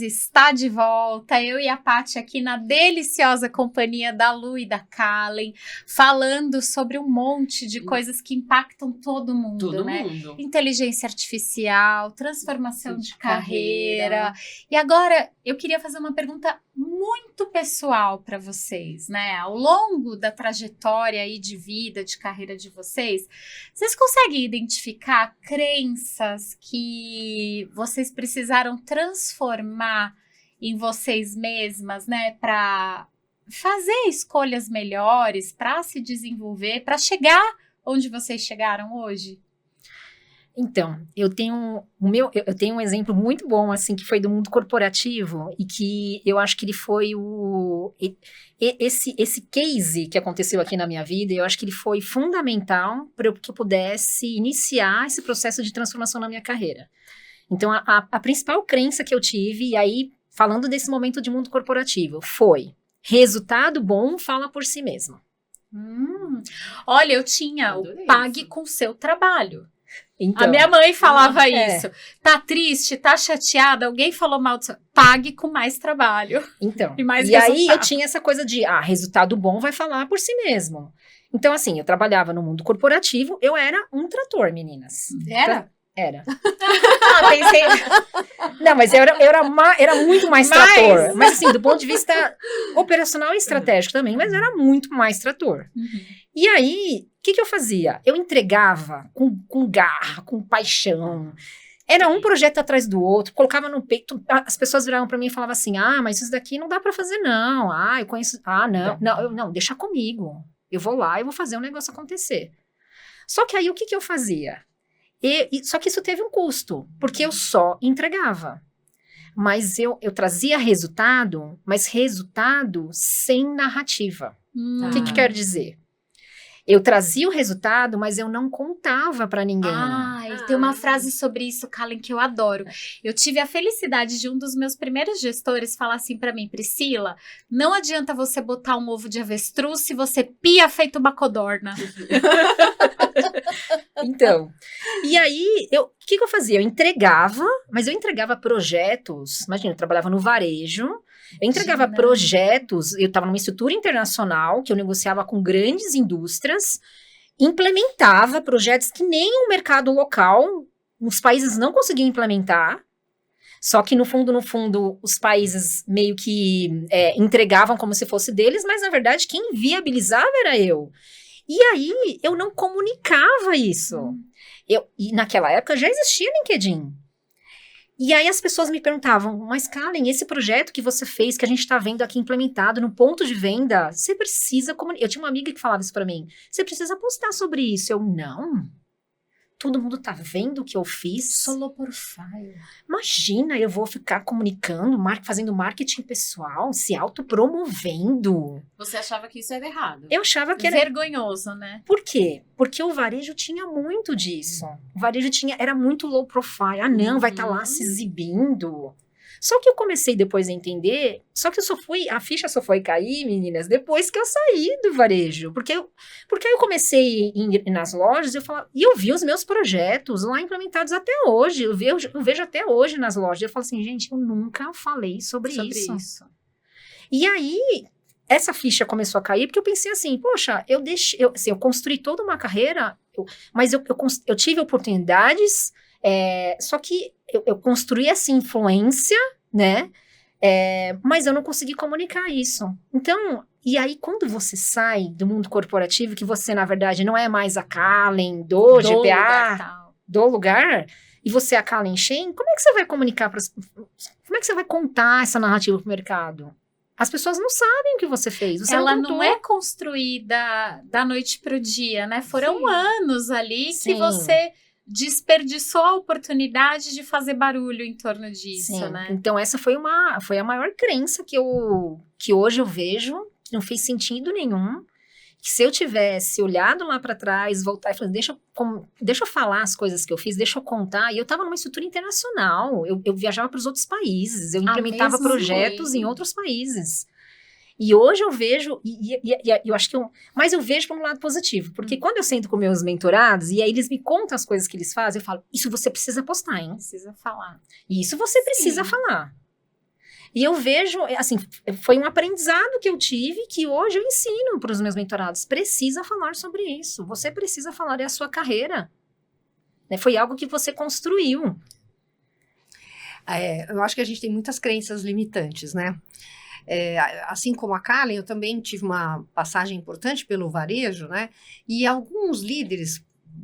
Está de volta, eu e a Paty aqui na deliciosa companhia da Lu e da Kalen, falando sobre um monte de coisas que impactam todo mundo, né? Inteligência artificial, transformação de carreira. E agora eu queria fazer uma pergunta muito pessoal para vocês, né? Ao longo da trajetória aí de vida, de carreira de vocês conseguem identificar crenças que vocês precisaram transformar em vocês mesmas, né? Para fazer escolhas melhores, para se desenvolver, para chegar onde vocês chegaram hoje? Então, eu tenho um exemplo muito bom, assim, que foi do mundo corporativo e que eu acho que ele foi esse case que aconteceu aqui na minha vida, eu acho que ele foi fundamental para que eu pudesse iniciar esse processo de transformação na minha carreira. Então, a principal crença que eu tive, e aí, falando desse momento de mundo corporativo, foi: resultado bom fala por si mesmo. Olha, eu tinha o pague com seu trabalho. Então, a minha mãe falava isso. Tá triste, tá chateada, alguém falou mal do seu... Pague com mais trabalho. Então, e aí eu tinha essa coisa de, resultado bom vai falar por si mesmo. Então, assim, eu trabalhava no mundo corporativo, eu era um trator, meninas. Era? Era. Pensei... Não, mas eu era muito mais trator. Mas, assim, do ponto de vista operacional e estratégico também, mas era muito mais trator. E aí, o que eu fazia? Eu entregava com garra, com paixão. Era um projeto atrás do outro, colocava no peito. As pessoas viravam para mim e falavam assim: mas isso daqui não dá para fazer, não. Eu conheço. Não, deixa comigo. Eu vou lá e vou fazer o negócio acontecer. Só que aí, o que eu fazia? Só que isso teve um custo, porque eu só entregava. Mas eu trazia resultado, mas resultado sem narrativa. O que quer dizer? Eu trazia o resultado, mas eu não contava pra ninguém. Tem uma frase sobre isso, Kalen, que eu adoro. Eu tive a felicidade de um dos meus primeiros gestores falar assim pra mim: Priscila, não adianta você botar um ovo de avestruz se você pia feito uma codorna. Então, e aí, o que eu fazia? Eu entregava, mas eu entregava projetos. Imagina, eu trabalhava no varejo. Eu entregava projetos, eu estava numa estrutura internacional, que eu negociava com grandes indústrias, implementava projetos que nem o mercado local, os países não conseguiam implementar, só que no fundo, os países meio que entregavam como se fosse deles, mas na verdade quem viabilizava era eu. E aí, eu não comunicava isso. E naquela época já existia LinkedIn. E aí as pessoas me perguntavam: mas Kalen, esse projeto que você fez, que a gente tá vendo aqui implementado no ponto de venda, você precisa comunicar. Eu tinha uma amiga que falava isso pra mim: você precisa postar sobre isso. Eu, não. Todo mundo tá vendo o que eu fiz. Solo profile. Imagina, eu vou ficar comunicando, fazendo marketing pessoal, se autopromovendo. Você achava que isso era errado? Eu achava que era... vergonhoso, né? Por quê? Porque o varejo tinha muito disso. O varejo era muito low profile. Não, vai estar lá se exibindo. Só que eu comecei depois a entender, só que a ficha só foi cair, meninas, depois que eu saí do varejo. Porque aí eu comecei a ir nas lojas e eu vi os meus projetos lá implementados até hoje. Eu vejo até hoje nas lojas. Eu falo assim: gente, eu nunca falei sobre isso. E aí, essa ficha começou a cair, porque eu pensei assim: poxa, eu construí toda uma carreira, mas eu tive oportunidades, só que eu construí essa influência, né? Mas eu não consegui comunicar isso. Então, e aí quando você sai do mundo corporativo, que você, na verdade, não é mais a Kalen do GPA, do lugar, e você é a Kalen Shen, como é que você vai comunicar como é que você vai contar essa narrativa pro mercado? As pessoas não sabem o que você fez. Ela não é construída da noite pro dia, né? Foram anos ali que você desperdiçou a oportunidade de fazer barulho em torno disso, né? Então essa foi a maior crença que hoje eu vejo, que não fez sentido nenhum, que se eu tivesse olhado lá para trás, voltar e falar, deixa eu falar as coisas que eu fiz, deixa eu contar. E eu estava numa estrutura internacional, eu viajava para os outros países, eu implementava projetos em outros países. E hoje eu vejo, e eu acho que mas eu vejo por um lado positivo, porque quando eu sento com meus mentorados, e aí eles me contam as coisas que eles fazem, eu falo, isso você precisa postar, hein? Precisa falar. Isso você precisa falar. E eu vejo, assim, foi um aprendizado que eu tive, que hoje eu ensino para os meus mentorados, precisa falar sobre isso, você precisa falar, é a sua carreira. Né? Foi algo que você construiu. Eu acho que a gente tem muitas crenças limitantes, né? Assim como a Kalen, eu também tive uma passagem importante pelo varejo, né? E alguns líderes,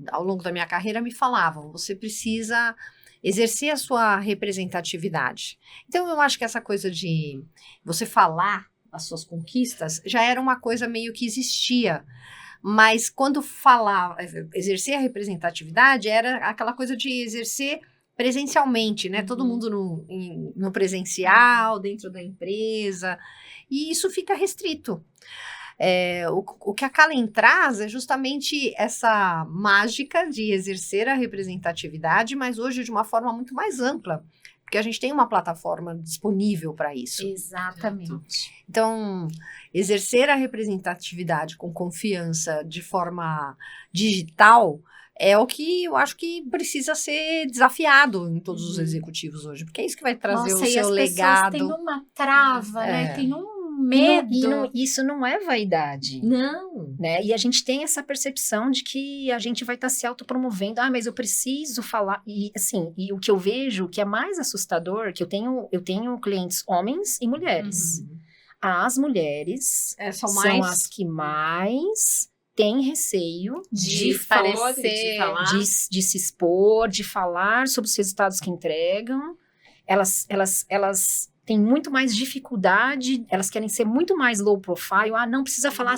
ao longo da minha carreira, me falavam, você precisa exercer a sua representatividade. Então, eu acho que essa coisa de você falar as suas conquistas já era uma coisa meio que existia. Mas quando exercer a representatividade, era aquela coisa de exercer presencialmente, né? Todo mundo no presencial, dentro da empresa, e isso fica restrito. O que a Kalen traz é justamente essa mágica de exercer a representatividade, mas hoje de uma forma muito mais ampla, porque a gente tem uma plataforma disponível para isso. Exatamente. Então, exercer a representatividade com confiança de forma digital é o que eu acho que precisa ser desafiado em todos os executivos hoje, porque é isso que vai trazer o seu legado. Tem uma trava, né? Tem um medo. Isso não é vaidade. Não. Né? E a gente tem essa percepção de que a gente vai estar se autopromovendo. Mas eu preciso falar. E assim, e o que eu vejo que é mais assustador, que eu tenho clientes homens e mulheres. As mulheres são as que mais tem receio de se expor, de falar sobre os resultados que entregam. Elas têm muito mais dificuldade, elas querem ser muito mais low profile. Não precisa falar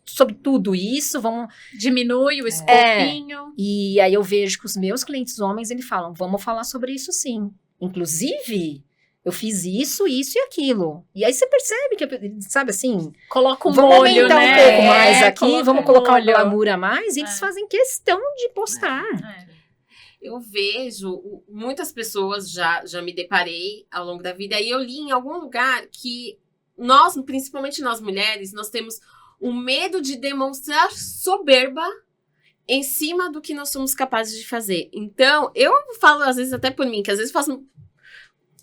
sobre tudo isso, vamos... Diminui o escopinho. E aí eu vejo que os meus clientes homens, eles falam, vamos falar sobre isso sim. Inclusive... eu fiz isso e aquilo. E aí você percebe que, sabe assim... coloca um vamos molho, aumentar né? um pouco mais aqui, vamos colocar um glamour a mais. E eles fazem questão de postar. Eu vejo, muitas pessoas já me deparei ao longo da vida. E eu li em algum lugar que nós, principalmente nós mulheres, nós temos o medo de demonstrar soberba em cima do que nós somos capazes de fazer. Então, eu falo às vezes até por mim, que às vezes faço...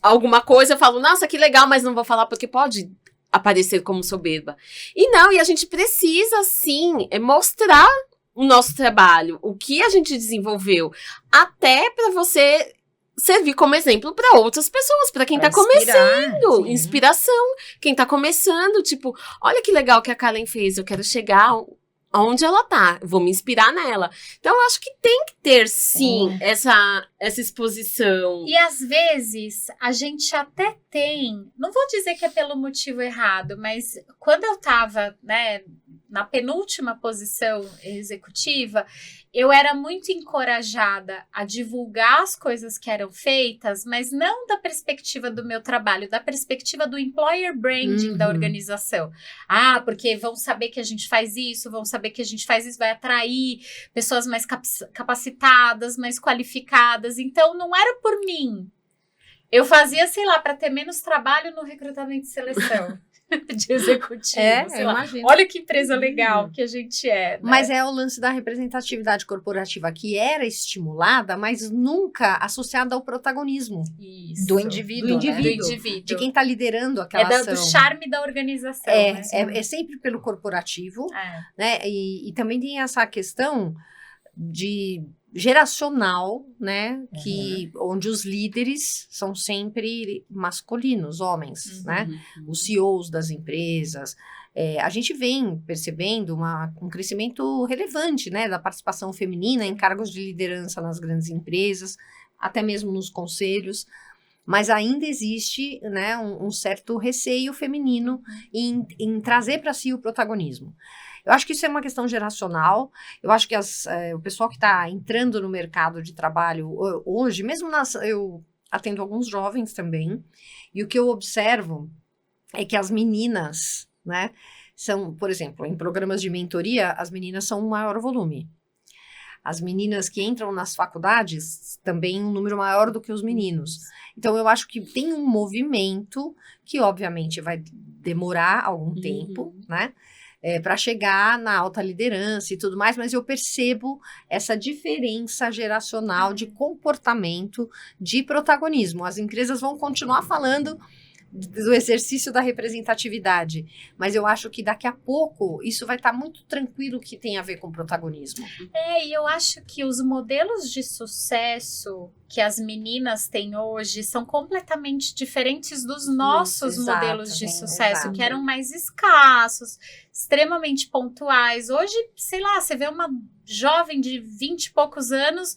alguma coisa, eu falo, nossa, que legal, mas não vou falar porque pode aparecer como soberba. E a gente precisa, sim, mostrar o nosso trabalho, o que a gente desenvolveu, até para você servir como exemplo para outras pessoas, para quem tá começando, inspiração, quem tá começando, tipo, olha que legal que a Kalen fez, eu quero chegar onde ela tá, vou me inspirar nela. Então, eu acho que tem que ter, sim, essa exposição. E, às vezes, a gente até tem... não vou dizer que é pelo motivo errado, mas quando eu tava, né, na penúltima posição executiva, eu era muito encorajada a divulgar as coisas que eram feitas, mas não da perspectiva do meu trabalho, da perspectiva do employer branding da organização. Porque vão saber que a gente faz isso, vai atrair pessoas mais capacitadas, mais qualificadas. Então, não era por mim. Eu fazia, sei lá, para ter menos trabalho no recrutamento e seleção. De executivo, sei lá. Imagino. Olha que empresa legal que a gente é, né? Mas é o lance da representatividade corporativa que era estimulada, mas nunca associada ao protagonismo. Isso. Do indivíduo. Do né? indivíduo. De quem está liderando aquela ação. Do charme da organização. É sempre pelo corporativo, né? E também tem essa questão de geracional, né? Onde os líderes são sempre masculinos, homens, né? Os CEOs das empresas. A gente vem percebendo um crescimento relevante, né? Da participação feminina em cargos de liderança nas grandes empresas, até mesmo nos conselhos. Mas ainda existe, né, um certo receio feminino em trazer para si o protagonismo. Eu acho que isso é uma questão geracional. Eu acho que o pessoal que está entrando no mercado de trabalho hoje, mesmo eu atendo alguns jovens também, e o que eu observo é que as meninas, né, são, por exemplo, em programas de mentoria, as meninas são um maior volume. As meninas que entram nas faculdades também um número maior do que os meninos. Então, eu acho que tem um movimento que, obviamente, vai demorar algum tempo, né? Para chegar na alta liderança e tudo mais, mas eu percebo essa diferença geracional de comportamento, de protagonismo. As empresas vão continuar falando do exercício da representatividade, mas eu acho que daqui a pouco isso vai estar muito tranquilo que tem a ver com protagonismo. E eu acho que os modelos de sucesso que as meninas têm hoje são completamente diferentes dos nossos modelos de sucesso, que eram mais escassos, extremamente pontuais. Hoje, sei lá, você vê uma jovem de 20 e poucos anos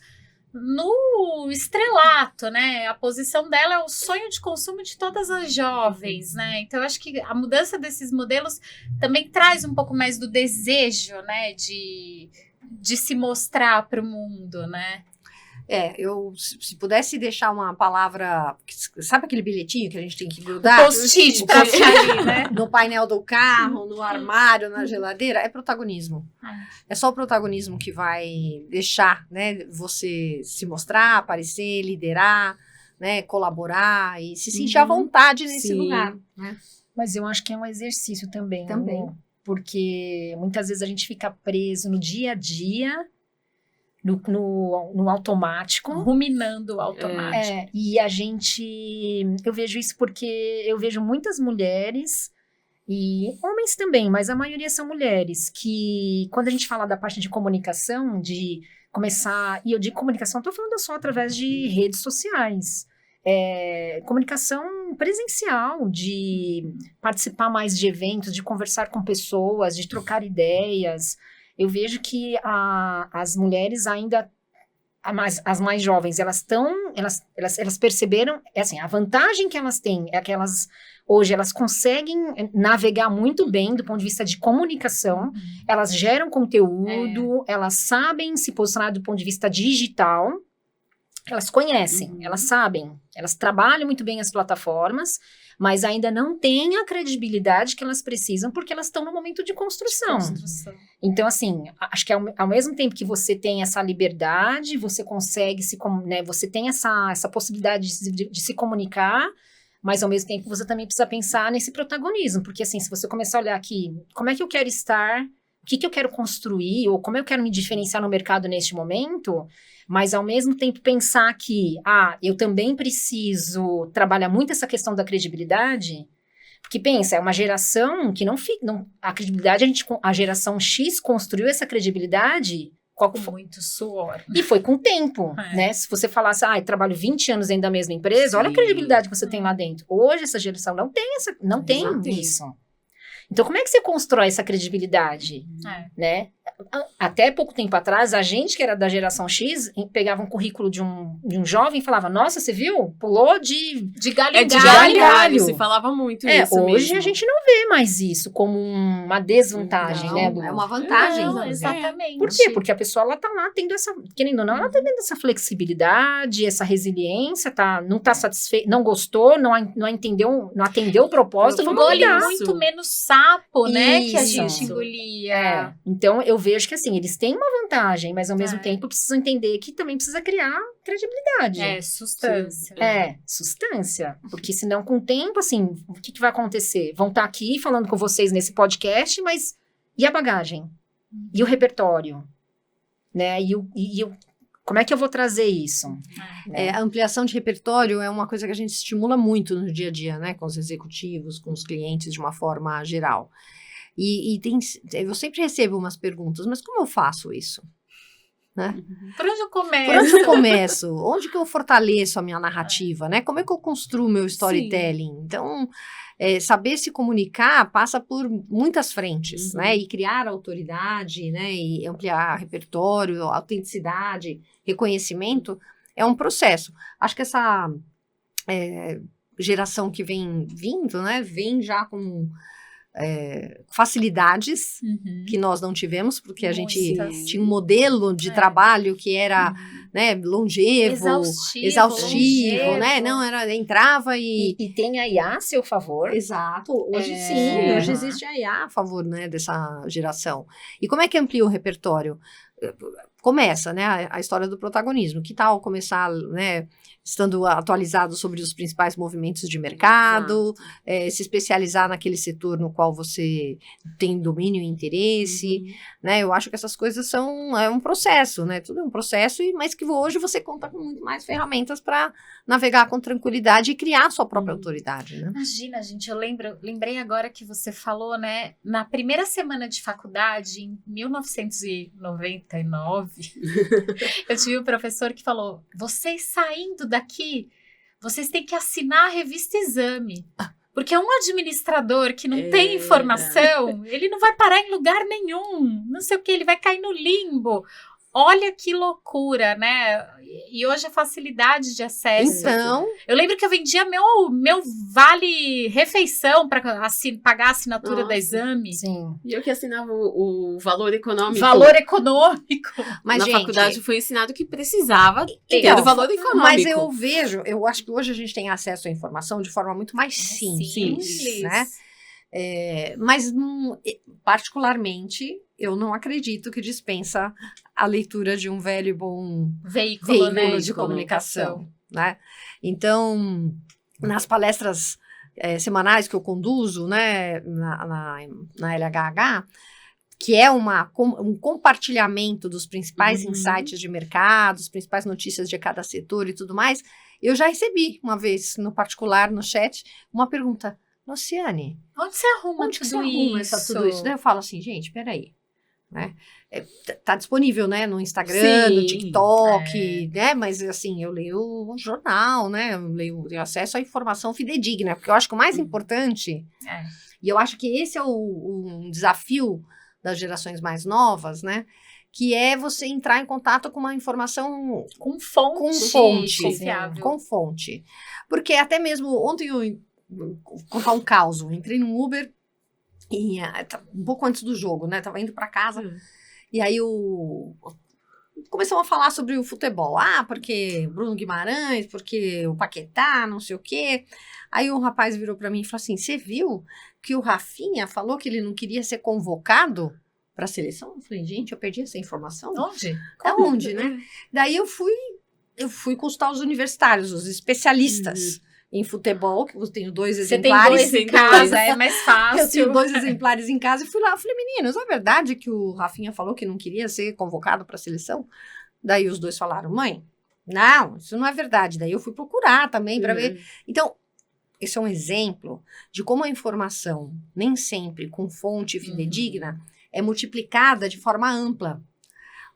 no estrelato, né? A posição dela é o sonho de consumo de todas as jovens, né? Então, eu acho que a mudança desses modelos também traz um pouco mais do desejo, né? De se mostrar para o mundo, né? Eu, se pudesse deixar uma palavra, sabe aquele bilhetinho que a gente tem que grudar? Post-it para ficar ali, né? No painel do carro, no armário, na geladeira, é protagonismo. É só o protagonismo que vai deixar, né, você se mostrar, aparecer, liderar, né, colaborar e se sentir à vontade nesse lugar, né? Mas eu acho que é um exercício também. Né? Porque muitas vezes a gente fica preso no dia a dia, no automático. Ruminando o automático. E eu vejo isso porque eu vejo muitas mulheres, e homens também, mas a maioria são mulheres, que quando a gente fala da parte de comunicação, de começar, e eu digo comunicação, não estou falando só através de redes sociais, comunicação presencial, de participar mais de eventos, de conversar com pessoas, de trocar ideias. Eu vejo que as mulheres ainda, as mais jovens, elas perceberam, assim, a vantagem que elas têm é que hoje elas conseguem navegar muito bem do ponto de vista de comunicação, elas geram conteúdo, elas sabem se posicionar do ponto de vista digital, elas conhecem, elas sabem, elas trabalham muito bem as plataformas, mas ainda não têm a credibilidade que elas precisam, porque elas estão no momento de construção. Então, assim, acho que ao mesmo tempo que você tem essa liberdade, você consegue você tem essa possibilidade de se comunicar, mas ao mesmo tempo você também precisa pensar nesse protagonismo, porque assim, se você começar a olhar aqui, como é que eu quero estar, o que eu quero construir, ou como eu quero me diferenciar no mercado neste momento, mas ao mesmo tempo pensar que, eu também preciso trabalhar muito essa questão da credibilidade, porque pensa, é uma geração que a credibilidade, a geração X construiu essa credibilidade com muito suor. E foi com o tempo, né? Se você falasse, trabalho 20 anos dentro da mesma empresa, olha a credibilidade que você tem lá dentro. Hoje essa geração não tem isso. Então, como é que você constrói essa credibilidade, né? Até pouco tempo atrás, a gente que era da geração X, pegava um currículo de um jovem e falava, nossa, você viu? Pulou de galho em galho. Se falava muito isso hoje mesmo. A gente não vê mais isso como uma desvantagem, né? É uma vantagem. Exatamente. Por quê? Porque a pessoa, ela tá lá tendo essa, querendo ou não, ela tá tendo essa flexibilidade, essa resiliência, não tá satisfeita, não gostou, não atendeu o propósito, vamos engole muito menos sapo, né? Que a gente engolia. Então, eu vejo que, assim, eles têm uma vantagem, mas ao mesmo tempo precisam entender que também precisa criar credibilidade. Sustância. Sustância. Porque senão, com o tempo, assim, o que vai acontecer? Vão estar aqui falando com vocês nesse podcast, mas e a bagagem? E o repertório? Né? Como é que eu vou trazer isso? A ampliação de repertório é uma coisa que a gente estimula muito no dia a dia, né? Com os executivos, com os clientes, de uma forma geral. Eu sempre recebo umas perguntas, mas como eu faço isso? Né? Por onde eu começo? Por onde eu começo? Onde que eu fortaleço a minha narrativa? Né? Como é que eu construo meu storytelling? Então, saber se comunicar passa por muitas frentes, né? E criar autoridade, né? E ampliar repertório, autenticidade, reconhecimento, é um processo. Acho que essa geração que vem vindo, né? Vem já com facilidades que nós não tivemos, porque a gente tinha um modelo de trabalho que era né, longevo, exaustivo, né? Não, entrava e tem a IA a seu favor. Exato, hoje sim, hoje existe a IA a favor, né, dessa geração. E como é que amplia o repertório? Começa, né, a história do protagonismo. Que tal começar, né, estando atualizado sobre os principais movimentos de mercado, se especializar naquele setor no qual você tem domínio e interesse, né? Eu acho que essas coisas é um processo, né? Tudo é um processo, mas que hoje você conta com muito mais ferramentas para navegar com tranquilidade e criar sua própria autoridade, né? Imagina, gente, lembrei agora que você falou, né? Na primeira semana de faculdade, em 1999, eu tive um professor que falou, vocês saindo daqui, vocês têm que assinar a revista Exame. Porque um administrador que não tem informação, ele não vai parar em lugar nenhum. Não sei o que, ele vai cair no limbo. Olha que loucura, né? E hoje a facilidade de acesso. Então, eu lembro que eu vendia meu vale-refeição para pagar a assinatura da Exame. Sim. E eu que assinava o valor econômico. Valor econômico. Mas, na faculdade foi ensinado que precisava ter o valor econômico. Mas eu acho que hoje a gente tem acesso à informação de forma muito mais simples, né? Mas, particularmente, eu não acredito que dispensa a leitura de um velho e bom veículo né, de comunicação, né? Então, nas palestras semanais que eu conduzo, né, na LHH, que é um compartilhamento dos principais insights de mercado, as principais notícias de cada setor e tudo mais, eu já recebi uma vez, no particular, no chat, uma pergunta, Luciane, onde você arruma tudo isso? Daí eu falo assim, gente, peraí, né? Tá disponível, né, no Instagram, no TikTok, né, mas assim, eu leio um jornal, né, tenho acesso à informação fidedigna, porque eu acho que o mais importante, e eu acho que esse é um desafio das gerações mais novas, né, que é você entrar em contato com uma informação com fonte confiável. Com fonte. Porque até mesmo ontem vou contar um caos. Entrei no Uber um pouco antes do jogo, né? Tava indo para casa. E aí começamos a falar sobre o futebol. Porque Bruno Guimarães, porque o Paquetá, não sei o quê. Aí um rapaz virou para mim e falou assim: você viu que o Rafinha falou que ele não queria ser convocado para a seleção? Eu falei, gente, eu perdi essa informação. Onde? Onde, né? Daí eu fui consultar os universitários, os especialistas em futebol, que eu tenho 2 exemplares. Você tem 2 em casa, é mais fácil. Eu tenho 2 exemplares em casa e fui lá. Falei, meninos, é verdade que o Rafinha falou que não queria ser convocado para a seleção? Daí os 2 falaram, mãe, não, isso não é verdade. Daí eu fui procurar também para ver. Então, esse é um exemplo de como a informação, nem sempre com fonte fidedigna, é multiplicada de forma ampla.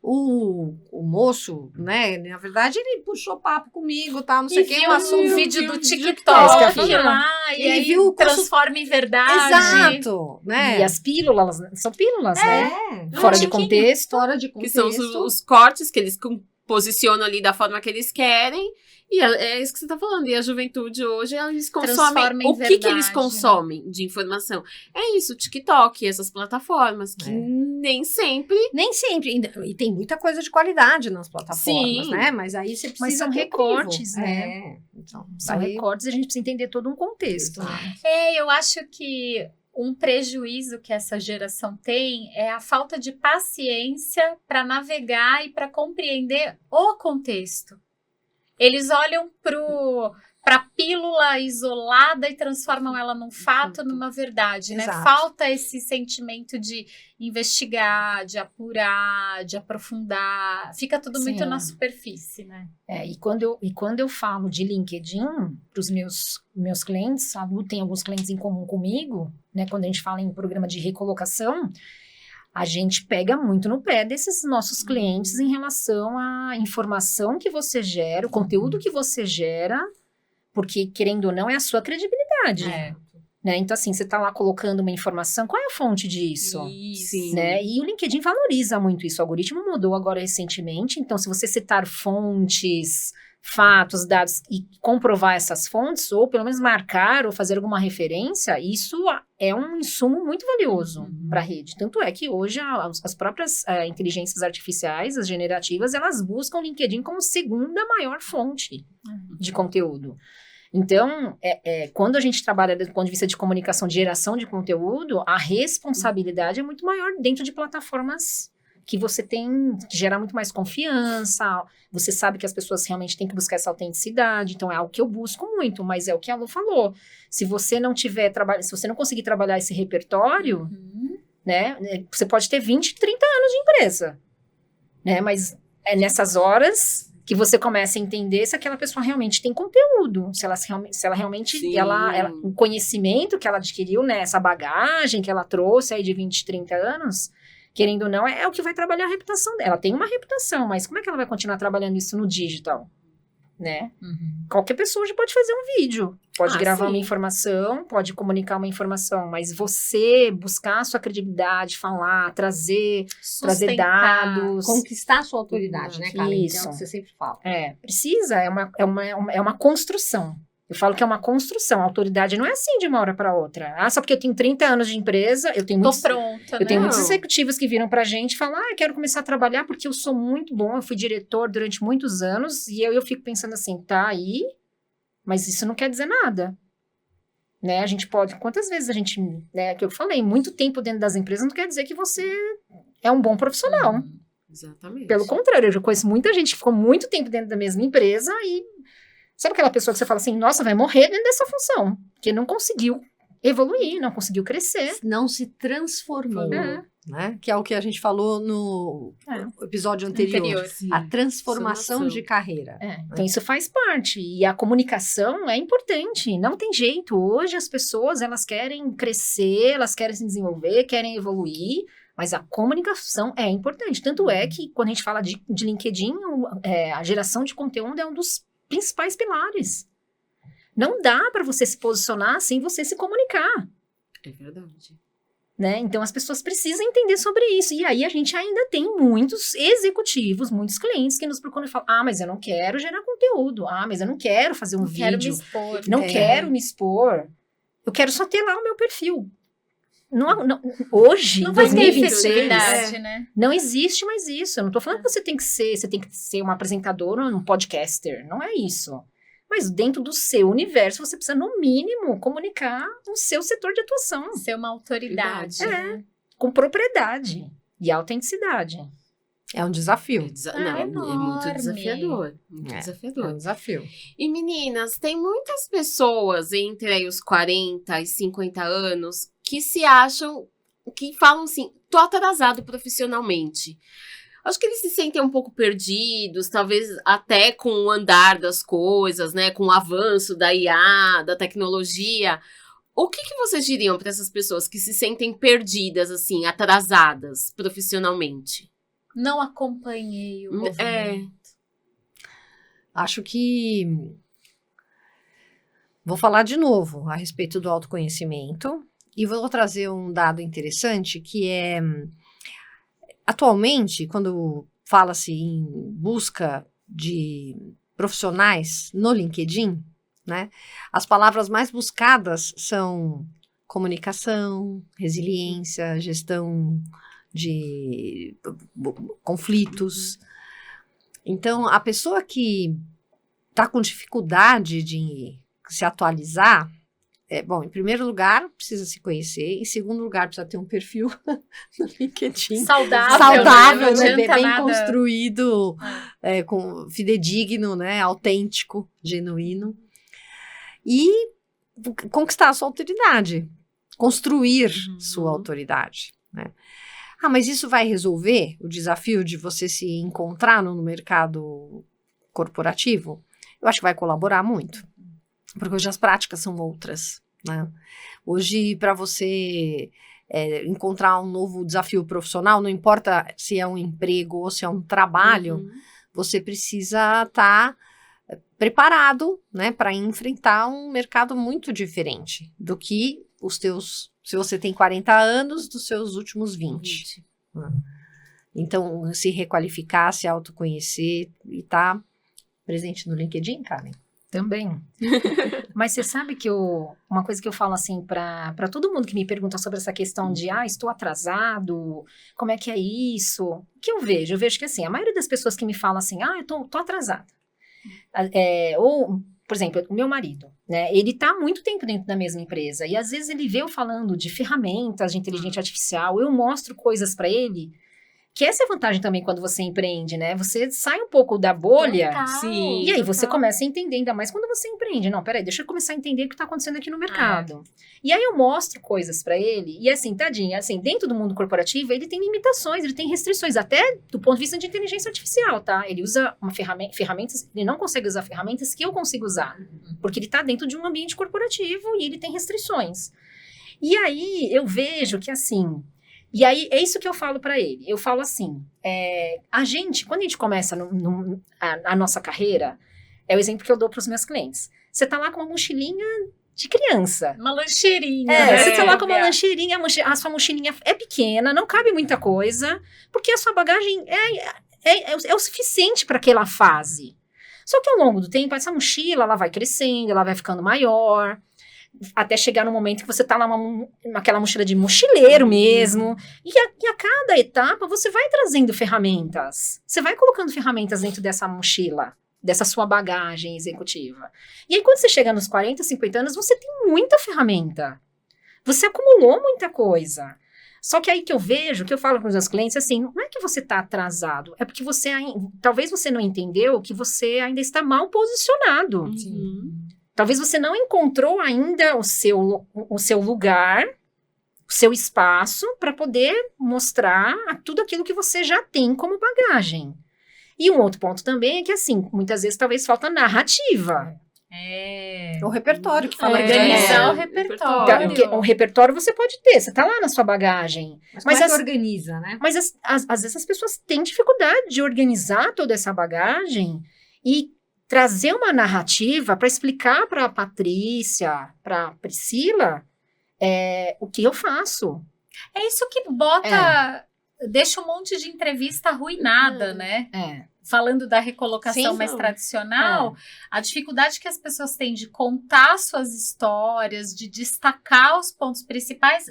O moço, né, na verdade, ele puxou papo comigo, tal, não sei o que. Um vídeo do TikTok lá, e ele aí viu transforma em verdade. Exato, né? E as pílulas, são pílulas, né? Fora de contexto. Que são os cortes que eles posicionam ali da forma que eles querem. E é isso que você está falando. E a juventude hoje, eles consomem. O que eles consomem de informação? É isso, o TikTok, essas plataformas, que nem sempre. Nem sempre. E tem muita coisa de qualidade nas plataformas, né? Mas aí você precisa. Mas são recortes, né? Então, são recortes e a gente precisa entender todo um contexto. Eu acho que um prejuízo que essa geração tem é a falta de paciência para navegar e para compreender o contexto. Eles olham para a pílula isolada e transformam ela num fato, numa verdade, né? Falta esse sentimento de investigar, de apurar, de aprofundar. Fica tudo muito na superfície, né? E quando eu falo de LinkedIn para os meus clientes, a Lu tem alguns clientes em comum comigo, né? Quando a gente fala em programa de recolocação, a gente pega muito no pé desses nossos clientes em relação à informação que você gera, o conteúdo que você gera, porque, querendo ou não, é a sua credibilidade. Né? Então, assim, você está lá colocando uma informação, qual é a fonte disso? Isso. Né? E o LinkedIn valoriza muito isso. O algoritmo mudou agora recentemente, então, se você citar fontes fatos, dados e comprovar essas fontes, ou pelo menos marcar ou fazer alguma referência, isso é um insumo muito valioso para a rede. Tanto é que hoje as próprias inteligências artificiais, as generativas, elas buscam o LinkedIn como segunda maior fonte de conteúdo. Então, quando a gente trabalha do ponto de vista de comunicação, de geração de conteúdo, a responsabilidade é muito maior dentro de plataformas que você tem que gerar muito mais confiança, você sabe que as pessoas realmente têm que buscar essa autenticidade, então é algo que eu busco muito, mas é o que a Lu falou. Se você não tiver se você não conseguir trabalhar esse repertório, né, você pode ter 20, 30 anos de empresa, né, mas é nessas horas que você começa a entender se aquela pessoa realmente tem conteúdo, se ela realmente, o conhecimento que ela adquiriu, né, essa bagagem que ela trouxe aí de 20, 30 anos, querendo ou não, é o que vai trabalhar a reputação dela. Ela tem uma reputação, mas como é que ela vai continuar trabalhando isso no digital? Né? Qualquer pessoa hoje pode fazer um vídeo, pode gravar uma informação, pode comunicar uma informação, mas você buscar a sua credibilidade, falar, trazer dados, conquistar a sua autoridade, né, Carla? Isso. Então, você sempre fala. Precisa, é uma construção. Eu falo que é uma construção. A autoridade não é assim de uma hora para outra. Só porque eu tenho 30 anos de empresa, eu tenho muitos executivos que viram pra gente e falam, eu quero começar a trabalhar porque eu sou muito bom, eu fui diretor durante muitos anos, e eu fico pensando assim, tá aí, mas isso não quer dizer nada. Né? A gente pode, quantas vezes a gente, né, que eu falei, muito tempo dentro das empresas não quer dizer que você é um bom profissional. Exatamente. Pelo contrário, eu já conheço muita gente que ficou muito tempo dentro da mesma empresa e sabe aquela pessoa que você fala assim, nossa, vai morrer dentro dessa função, que não conseguiu evoluir, não conseguiu crescer. Não se transformou, né? Que é o que a gente falou no episódio anterior. A transformação de carreira. Então isso faz parte, e a comunicação é importante, não tem jeito. Hoje as pessoas, elas querem crescer, elas querem se desenvolver, querem evoluir, mas a comunicação é importante. Tanto é que quando a gente fala de LinkedIn, a geração de conteúdo é um dos principais pilares. Não dá para você se posicionar sem você se comunicar. É verdade. Né? Então, as pessoas precisam entender sobre isso. E aí, a gente ainda tem muitos executivos, muitos clientes que nos procuram e falam, mas eu não quero gerar conteúdo. Mas eu não quero fazer um vídeo. Quero me expor. Não quero me expor. Eu quero só ter lá o meu perfil. Hoje, não 2026, né? Não existe mais isso. Eu não tô falando que você tem que ser uma apresentadora ou um podcaster. Não é isso. Mas dentro do seu universo, você precisa, no mínimo, comunicar o seu setor de atuação. Ser uma autoridade. Com propriedade e autenticidade. É um desafio. É muito desafiador. É um desafio. E meninas, tem muitas pessoas entre aí os 40 e 50 anos que se acham, que falam assim, tô atrasado profissionalmente. Acho que eles se sentem um pouco perdidos, talvez até com o andar das coisas, né? Com o avanço da IA, da tecnologia. O que vocês diriam para essas pessoas que se sentem perdidas, assim, atrasadas profissionalmente? Não acompanhei o movimento. Acho que... Vou falar de novo a respeito do autoconhecimento e vou trazer um dado interessante que é... Atualmente, quando fala-se em busca de profissionais no LinkedIn, né, as palavras mais buscadas são comunicação, resiliência, gestão de conflitos. Então, a pessoa que está com dificuldade de se atualizar, em primeiro lugar, precisa se conhecer. Em segundo lugar, precisa ter um perfil no LinkedIn. Saudável, né? Bem construído, fidedigno, né? Autêntico, genuíno. E conquistar a sua autoridade. Construir sua autoridade, né? Mas isso vai resolver o desafio de você se encontrar no mercado corporativo? Eu acho que vai colaborar muito. Porque hoje as práticas são outras, né? Hoje, para você encontrar um novo desafio profissional, não importa se é um emprego ou se é um trabalho, você precisa estar preparado, né, para enfrentar um mercado muito diferente do que os teus, se você tem 40 anos, dos seus últimos 20. Né? Então, se requalificar, se autoconhecer e estar presente no LinkedIn, Karen? Também. Mas você sabe que uma coisa que eu falo assim para todo mundo que me pergunta sobre essa questão de estou atrasado, como é que é isso? O que eu vejo? Eu vejo que assim, a maioria das pessoas que me falam assim, eu tô atrasada. Ou, por exemplo, o meu marido, né? Ele tá há muito tempo dentro da mesma empresa e às vezes ele vê eu falando de ferramentas de inteligência artificial, eu mostro coisas para ele. Que essa é a vantagem também quando você empreende, né? Você sai um pouco da bolha. Total, Sim. E aí você começa a entender, ainda mais quando você empreende. Não, peraí, deixa eu começar a entender o que está acontecendo aqui no mercado. E aí eu mostro coisas para ele, e assim, tadinho, assim, dentro do mundo corporativo, ele tem limitações, ele tem restrições, até do ponto de vista de inteligência artificial, tá? Ele usa ferramentas, ele não consegue usar ferramentas que eu consigo usar, porque ele está dentro de um ambiente corporativo e ele tem restrições. E aí eu vejo que assim... E aí, é isso que eu falo para ele. Eu falo assim, a gente, quando a gente começa a nossa carreira, é o exemplo que eu dou para os meus clientes. Você tá lá com uma mochilinha de criança. Uma lancheirinha. Você tá lá com uma lancheirinha, a sua mochilinha é pequena, não cabe muita coisa, porque a sua bagagem é o suficiente para aquela fase. Só que ao longo do tempo, essa mochila, ela vai crescendo, ela vai ficando maior... Até chegar no momento que você tá lá naquela mochila de mochileiro mesmo. E a cada etapa você vai trazendo ferramentas. Você vai colocando ferramentas dentro dessa mochila, dessa sua bagagem executiva. E aí quando você chega nos 40, 50 anos, você tem muita ferramenta. Você acumulou muita coisa. Só que aí que eu vejo, que eu falo para os meus clientes, assim, não é que você tá atrasado, é porque talvez você não entendeu que você ainda está mal posicionado. Sim. Talvez você não encontrou ainda o seu lugar, o seu espaço para poder mostrar tudo aquilo que você já tem como bagagem. E um outro ponto também é que, assim, muitas vezes talvez falta narrativa. O repertório que fala Organizar o repertório. Um repertório você pode ter, você tá lá na sua bagagem. Mas como é que organiza, né? Mas às vezes as pessoas têm dificuldade de organizar toda essa bagagem e trazer uma narrativa para explicar para a Patrícia, para a Priscila, o que eu faço. É isso que deixa um monte de entrevista arruinada, né? Falando da recolocação mais tradicional, a dificuldade que as pessoas têm de contar suas histórias, de destacar os pontos principais,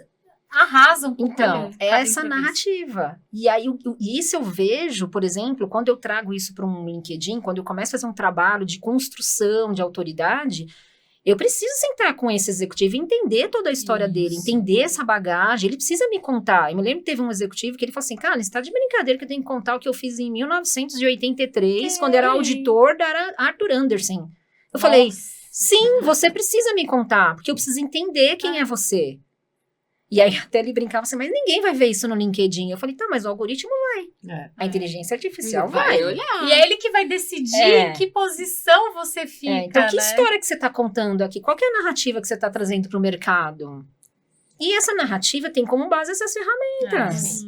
arrasam. Então, é essa narrativa. E aí, isso eu vejo, por exemplo, quando eu trago isso para um LinkedIn, quando eu começo a fazer um trabalho de construção de autoridade, eu preciso sentar com esse executivo e entender toda a história dele, entender essa bagagem, ele precisa me contar. Eu me lembro que teve um executivo que ele falou assim, cara, você tá de brincadeira que eu tenho que contar o que eu fiz em 1983, quando era auditor da Arthur Andersen. Eu falei, sim, você precisa me contar, porque eu preciso entender quem é você. E aí até ele brincava assim, mas ninguém vai ver isso no LinkedIn. Eu falei, tá, mas o algoritmo vai. A inteligência artificial vai olhar. E é ele que vai decidir em que posição você fica, então, que história que você está contando aqui? Qual que é a narrativa que você está trazendo para o mercado? E essa narrativa tem como base essas ferramentas.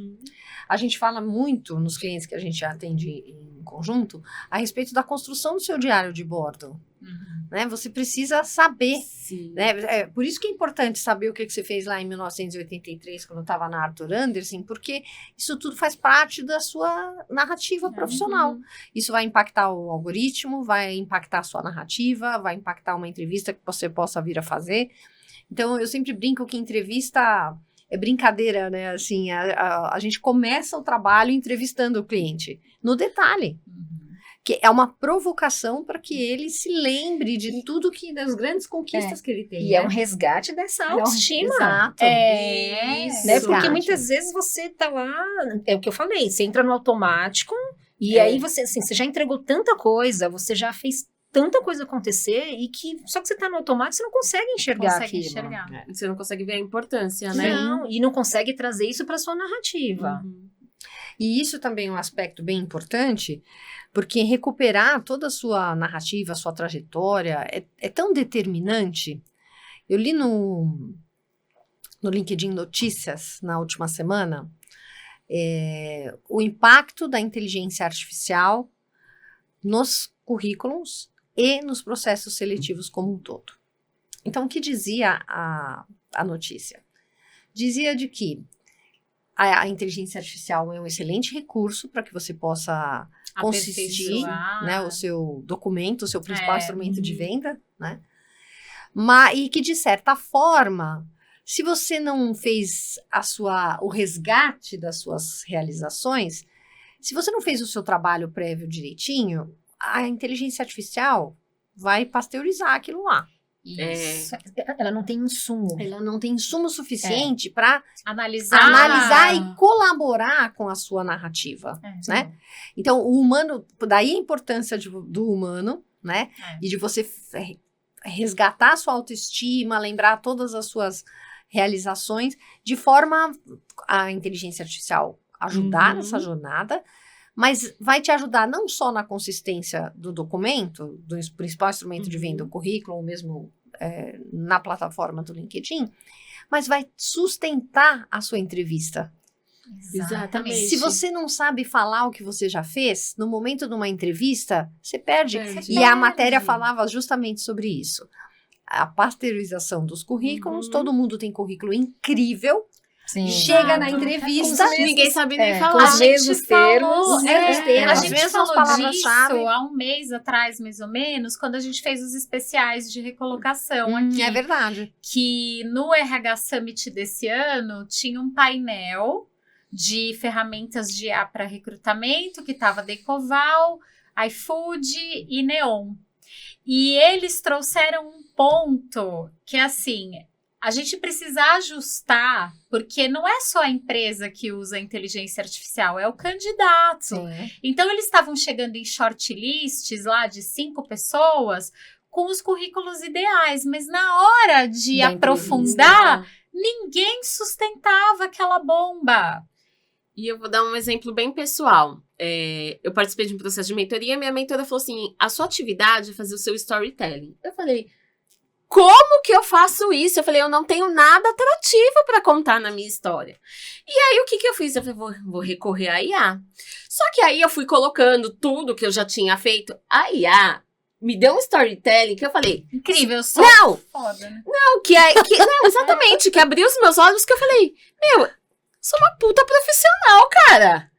A gente fala muito nos clientes que a gente atende em conjunto a respeito da construção do seu diário de bordo. Né? Você precisa saber. Né? Por isso que é importante saber o que você fez lá em 1983, quando estava na Arthur Andersen, porque isso tudo faz parte da sua narrativa profissional. Isso vai impactar o algoritmo, vai impactar a sua narrativa, vai impactar uma entrevista que você possa vir a fazer. Então, eu sempre brinco que entrevista é brincadeira, né? Assim, a gente começa o trabalho entrevistando o cliente, no detalhe. Que é uma provocação para que ele se lembre de tudo das grandes conquistas que ele tem. E é um resgate dessa autoestima. Exato. Isso. Né? Porque muitas vezes você tá lá, é o que eu falei, você entra no automático e aí você já entregou tanta coisa, você já fez tanta coisa acontecer e só que você tá no automático, você não consegue enxergar aquilo. Você não consegue ver a importância, né? Não, e não consegue trazer isso para sua narrativa. E isso também é um aspecto bem importante, porque recuperar toda a sua narrativa, a sua trajetória, é tão determinante. Eu li no LinkedIn Notícias, na última semana, o impacto da inteligência artificial nos currículos e nos processos seletivos como um todo. Então, o que dizia a notícia? Dizia de que a inteligência artificial é um excelente recurso para que você possa consistir, né, o seu documento, o seu principal instrumento de venda, né? E que, de certa forma, se você não fez o resgate das suas realizações, se você não fez o seu trabalho prévio direitinho, a inteligência artificial vai pasteurizar aquilo lá. Isso. Ela não tem insumo. Ela não tem insumo suficiente para analisar e colaborar com a sua narrativa, né? Então, o humano, daí a importância do humano, né? E de você resgatar a sua autoestima, lembrar todas as suas realizações, de forma a inteligência artificial ajudar nessa jornada, mas vai te ajudar não só na consistência do documento, do principal instrumento de venda, o currículo, ou mesmo na plataforma do LinkedIn, mas vai sustentar a sua entrevista. Exatamente. Se você não sabe falar o que você já fez, no momento de uma entrevista, você perde. E a matéria falava justamente sobre isso. A pasteurização dos currículos, todo mundo tem currículo incrível. Sim. Chega na entrevista, ninguém sabe nem falar. Com os mesmos termos. A as gente mesmas falou palavras-chave. disso há um mês atrás, mais ou menos, quando a gente fez os especiais de recolocação aqui. É verdade. Que no RH Summit desse ano tinha um painel de ferramentas de IA para recrutamento, que estava Decoval, iFood e Neon. E eles trouxeram um ponto que, assim, a gente precisa ajustar, porque não é só a empresa que usa a inteligência artificial, é o candidato. Sim. Então, eles estavam chegando em shortlists lá de 5 pessoas com os currículos ideais, mas na hora de aprofundar, ninguém sustentava aquela bomba. E eu vou dar um exemplo bem pessoal. Eu participei de um processo de mentoria e minha mentora falou assim, a sua atividade é fazer o seu storytelling. Eu falei, como que eu faço isso? Eu falei, eu não tenho nada atrativo para contar na minha história. E aí, o que eu fiz? Eu falei, vou recorrer à IA. Só que aí eu fui colocando tudo que eu já tinha feito. A IA me deu um storytelling que eu falei... Incrível, só não, foda, né? não, não, exatamente, que abriu os meus olhos, que eu falei, sou uma puta profissional, cara.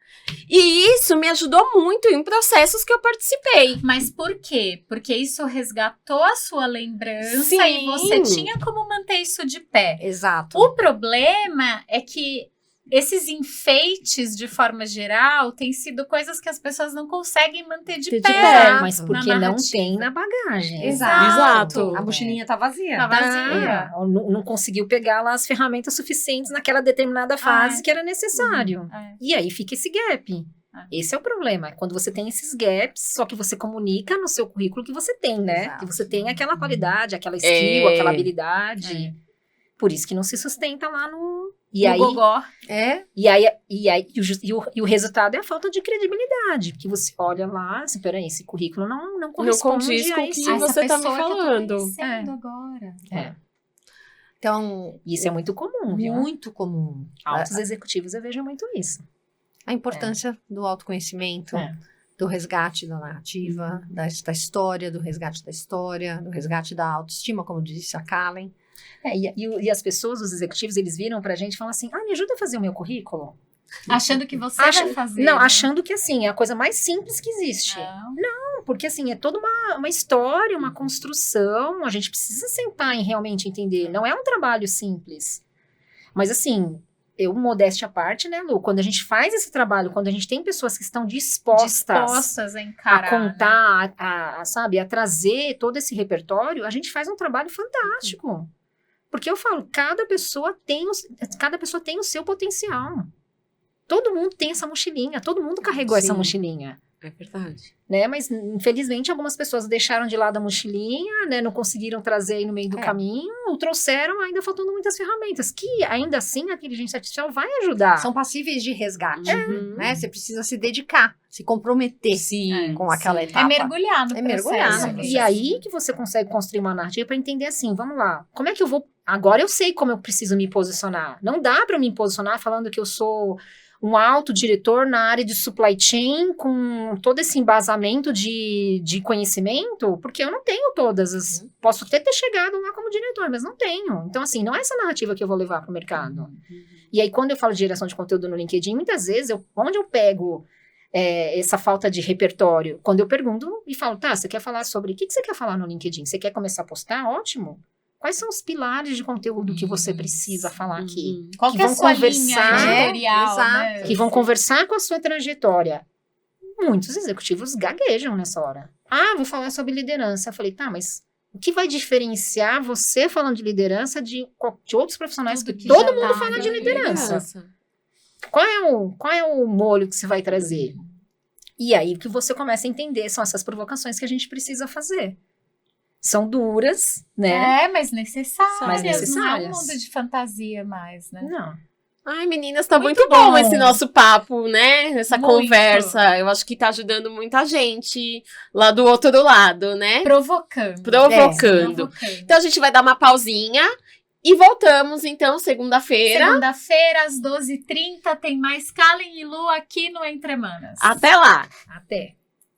E isso me ajudou muito em processos que eu participei. Mas por quê? Porque isso resgatou a sua lembrança Sim. e você tinha como manter isso de pé. Exato. O problema é que esses enfeites, de forma geral, têm sido coisas que as pessoas não conseguem manter de pé. Mas porque não tem na bagagem. Exato. A mochilinha tá vazia. Tá vazia. Não conseguiu pegar lá as ferramentas suficientes naquela determinada fase que era necessário. E aí fica esse gap. Esse é o problema. Quando você tem esses gaps, só que você comunica no seu currículo que você tem, né? Exato. Que você tem aquela qualidade, aquela skill, aquela habilidade. Por isso que não se sustenta lá no... E aí, gogó. o resultado é a falta de credibilidade. Porque você olha lá, assim, peraí, esse currículo não corresponde condiz com a o que esse... você tá me pessoa que eu tô falando. conhecendo agora. Então, Isso é muito comum, viu? muito comum. Altos executivos, eu vejo muito isso. A importância do autoconhecimento, do resgate da narrativa, da história, do resgate da história, do resgate da autoestima, como disse a Kalen. E as pessoas, os executivos, eles viram pra gente e falam assim, me ajuda a fazer o meu currículo? Achando que você vai fazer. Não, né? achando que, assim, é a coisa mais simples que existe. Não, porque, assim, é toda uma história, uma construção, a gente precisa sentar e realmente entender. Não é um trabalho simples. Mas, assim, modéstia à parte, né, Lu? Quando a gente faz esse trabalho, quando a gente tem pessoas que estão dispostas a encarar, a contar, a trazer todo esse repertório, a gente faz um trabalho fantástico. Porque eu falo, cada pessoa tem o seu potencial. Todo mundo tem essa mochilinha, todo mundo carregou essa mochilinha. É verdade. Né? Mas, infelizmente, algumas pessoas deixaram de lado a mochilinha, né? Não conseguiram trazer aí no meio do caminho, ou trouxeram ainda faltando muitas ferramentas, que ainda assim a inteligência artificial vai ajudar. São passíveis de resgate, né? Você precisa se dedicar, se comprometer com aquela etapa. É mergulhar no processo. Mergulhar no E aí que você consegue construir uma narrativa para entender assim, vamos lá, como é que eu vou... Agora eu sei como eu preciso me posicionar. Não dá para me posicionar falando que eu sou um alto diretor na área de supply chain com todo esse embasamento de conhecimento, porque eu não tenho todas as... Posso até ter chegado lá como diretor, mas não tenho. Então, assim, não é essa narrativa que eu vou levar para o mercado. E aí, quando eu falo de geração de conteúdo no LinkedIn, muitas vezes, onde eu pego essa falta de repertório? Quando eu pergunto e falo, tá, você quer falar sobre... O que você quer falar no LinkedIn? Você quer começar a postar? Ótimo. Quais são os pilares de conteúdo que você precisa falar aqui? Qual que é a sua linha editorial, né? Que vão conversar com a sua trajetória. Muitos executivos gaguejam nessa hora. Ah, vou falar sobre liderança. Eu falei, tá, mas o que vai diferenciar você falando de liderança de outros profissionais que todo mundo fala de liderança? Qual é o molho que você vai trazer? E aí que você começa a entender, são essas provocações que a gente precisa fazer. São duras, né? Mas necessárias. Mas necessárias. Não é um mundo de fantasia mais, né? Não. Ai, meninas, tá muito bom esse nosso papo, né? Essa conversa. Eu acho que tá ajudando muita gente lá do outro lado, né? Provocando. Então a gente vai dar uma pausinha e voltamos, então, segunda-feira. Segunda-feira, às 12h30, tem mais Kalen e Lu aqui no Entre Manas. Até lá. Até.